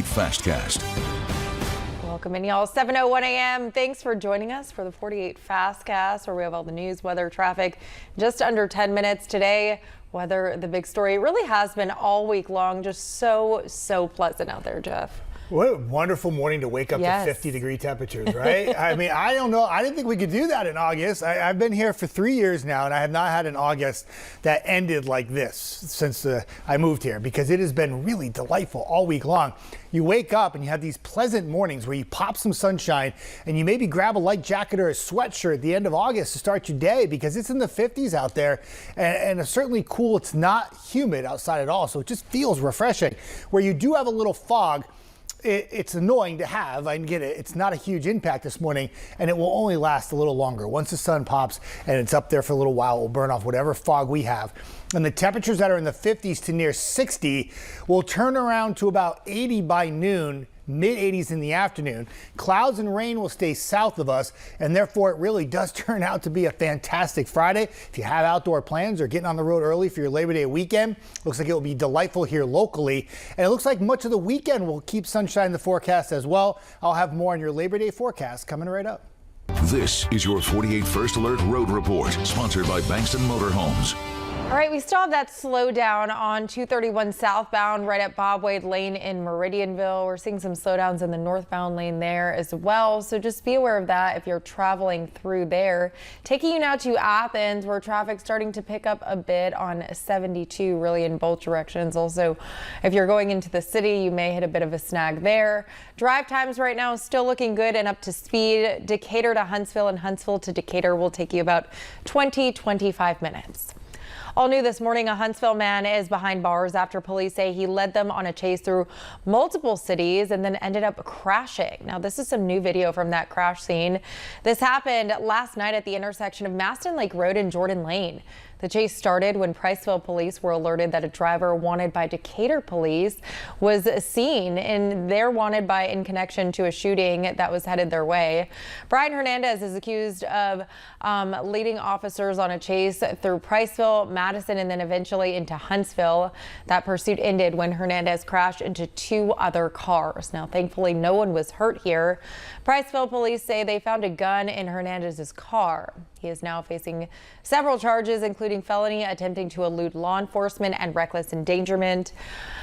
48 FastCast. Welcome in, y'all. 7:01 a.m. Thanks for joining us for the 48 FastCast, where we have all the news, weather, traffic, just under 10 minutes today. Weather, the big story. It really has been all week long. Just so pleasant out there, Jeff. What a wonderful morning to wake up to 50-degree temperatures, right? I mean, I don't know. I didn't think we could do that in August. I've been here for 3 years now, and I have not had an August that ended like this since I moved here, because it has been really delightful all week long. You wake up and you have these pleasant mornings where you pop some sunshine and you maybe grab a light jacket or a sweatshirt at the end of August to start your day, because it's in the 50s out there, and it's certainly cool. It's not humid outside at all, so it just feels refreshing. Where you do have a little fog, it's annoying to have. I get it. It's not a huge impact this morning, and it will only last a little longer. Once the sun pops and it's up there for a little while, it will burn off whatever fog we have. And the temperatures that are in the 50s to near 60 will turn around to about 80 by noon, mid-80s in the afternoon. Clouds and rain will stay south of us, and therefore it really does turn out to be a fantastic Friday. If you have outdoor plans or getting on the road early for your Labor Day weekend, looks like it will be delightful here locally. And it looks like much of the weekend will keep sunshine in the forecast as well. I'll have more on your Labor Day forecast coming right up. This is your 48 First Alert Road Report, sponsored by Bankston Motorhomes. All right, we still have that slowdown on 231 southbound right at Bob Wade Lane in Meridianville. We're seeing some slowdowns in the northbound lane there as well. So just be aware of that if you're traveling through there. Taking you now to Athens, where traffic's starting to pick up a bit on 72, really in both directions. Also, if you're going into the city, you may hit a bit of a snag there. Drive times right now still looking good and up to speed. Decatur to Huntsville and Huntsville to Decatur will take you about 25 minutes. All new this morning, a Huntsville man is behind bars after police say he led them on a chase through multiple cities and then ended up crashing. Now, this is some new video from that crash scene. This happened last night at the intersection of Maston Lake Road and Jordan Lane. The chase started when Priceville police were alerted that a driver wanted by Decatur police was seen in connection to a shooting that was headed their way. Brian Hernandez is accused of leading officers on a chase through Priceville, Madison, and then eventually into Huntsville. That pursuit ended when Hernandez crashed into two other cars. Now, thankfully, no one was hurt here. Priceville police say they found a gun in Hernandez's car. He is now facing several charges, including felony, attempting to elude law enforcement, and reckless endangerment.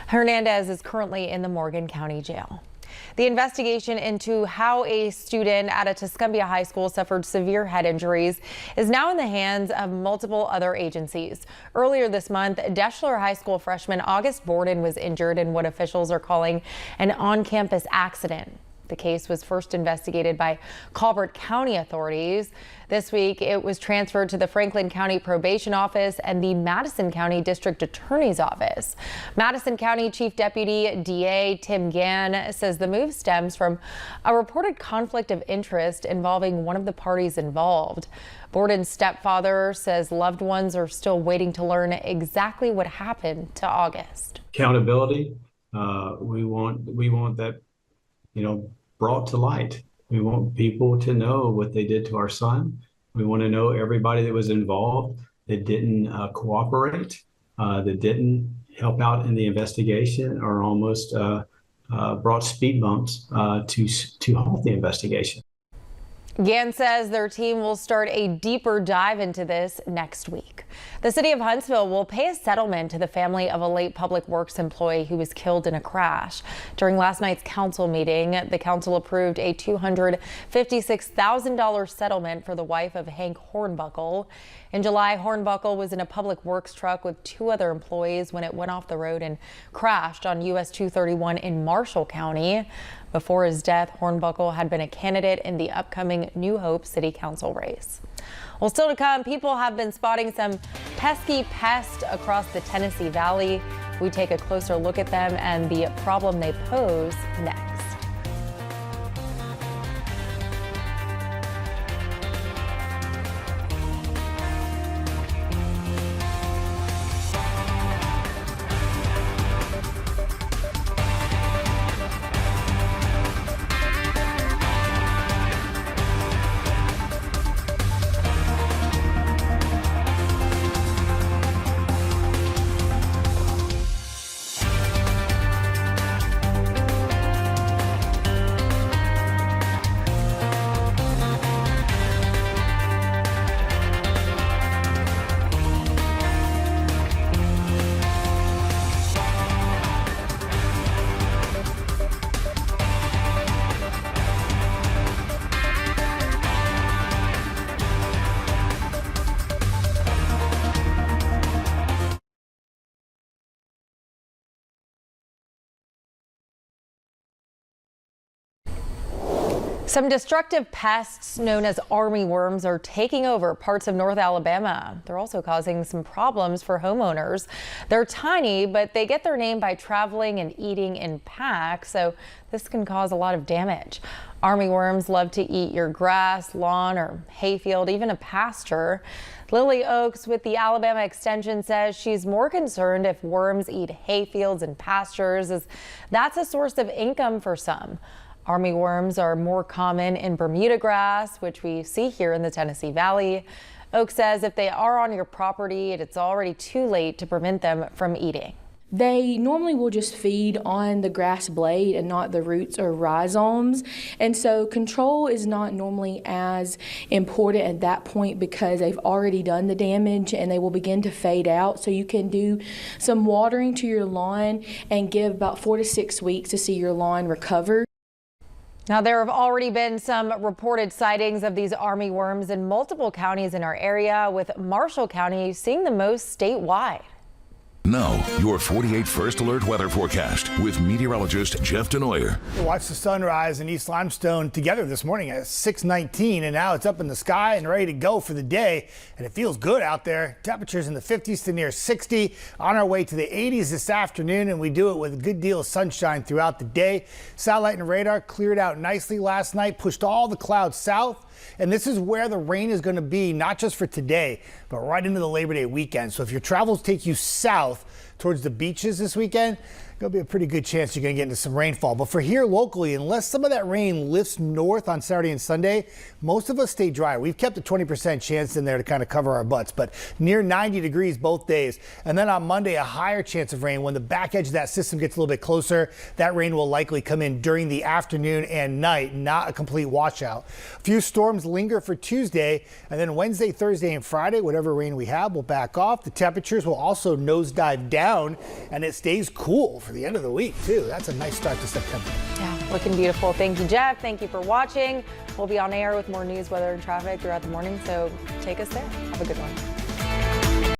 Hernandez is currently in the Morgan County Jail. The investigation into how a student at a Tuscumbia high school suffered severe head injuries is now in the hands of multiple other agencies. Earlier this month, Deshler High School freshman August Borden was injured in what officials are calling an on-campus accident. The case was first investigated by Colbert County authorities. This week, it was transferred to the Franklin County Probation Office and the Madison County District Attorney's Office. Madison County Chief Deputy DA Tim Gann says the move stems from a reported conflict of interest involving one of the parties involved. Borden's stepfather says loved ones are still waiting to learn exactly what happened to August. Accountability. We want that, brought to light. We want people to know what they did to our son. We want to know everybody that was involved that didn't cooperate, that didn't help out in the investigation, or almost brought speed bumps to halt the investigation. Gann says their team will start a deeper dive into this next week. The city of Huntsville will pay a settlement to the family of a late public works employee who was killed in a crash. During last night's council meeting, the council approved a $256,000 settlement for the wife of Hank Hornbuckle. In July, Hornbuckle was in a public works truck with two other employees when it went off the road and crashed on US 231 in Marshall County. Before his death, Hornbuckle had been a candidate in the upcoming New Hope City Council race. Well, still to come, people have been spotting some pesky pests across the Tennessee Valley. We take a closer look at them and the problem they pose next. Some destructive pests known as army worms are taking over parts of North Alabama. They're also causing some problems for homeowners. They're tiny, but they get their name by traveling and eating in packs, so this can cause a lot of damage. Army worms love to eat your grass, lawn, or hayfield, even a pasture. Lily Oakes with the Alabama Extension says she's more concerned if worms eat hayfields and pastures, as that's a source of income for some. Army worms are more common in Bermuda grass, which we see here in the Tennessee Valley. Oak says if they are on your property, it's already too late to prevent them from eating. They normally will just feed on the grass blade and not the roots or rhizomes. And so control is not normally as important at that point because they've already done the damage and they will begin to fade out. So you can do some watering to your lawn and give about 4 to 6 weeks to see your lawn recover. Now, there have already been some reported sightings of these army worms in multiple counties in our area, with Marshall County seeing the most statewide. Now, your 48 First Alert weather forecast with meteorologist Jeff Denoyer. We watched the sunrise in East Limestone together this morning at 6:19, and now it's up in the sky and ready to go for the day. And it feels good out there. Temperatures in the 50s to near 60, on our way to the 80s this afternoon, and we do it with a good deal of sunshine throughout the day. Satellite and radar cleared out nicely last night, pushed all the clouds south. And this is where the rain is going to be, not just for today, but right into the Labor Day weekend. So if your travels take you south towards the beaches this weekend, there'll be a pretty good chance you're going to get into some rainfall. But for here locally, unless some of that rain lifts north on Saturday and Sunday, most of us stay dry. We've kept a 20% chance in there to kind of cover our butts, but near 90 degrees both days. And then on Monday, a higher chance of rain. When the back edge of that system gets a little bit closer, that rain will likely come in during the afternoon and night, not a complete washout. A few storms linger for Tuesday, and then Wednesday, Thursday, and Friday, whatever rain we have will back off. The temperatures will also nosedive down, and it stays cool for the end of the week, too. That's a nice start to September. Yeah, looking beautiful. Thank you, Jeff. Thank you for watching. We'll be on air with more news, weather, and traffic throughout the morning, so take us there. Have a good one.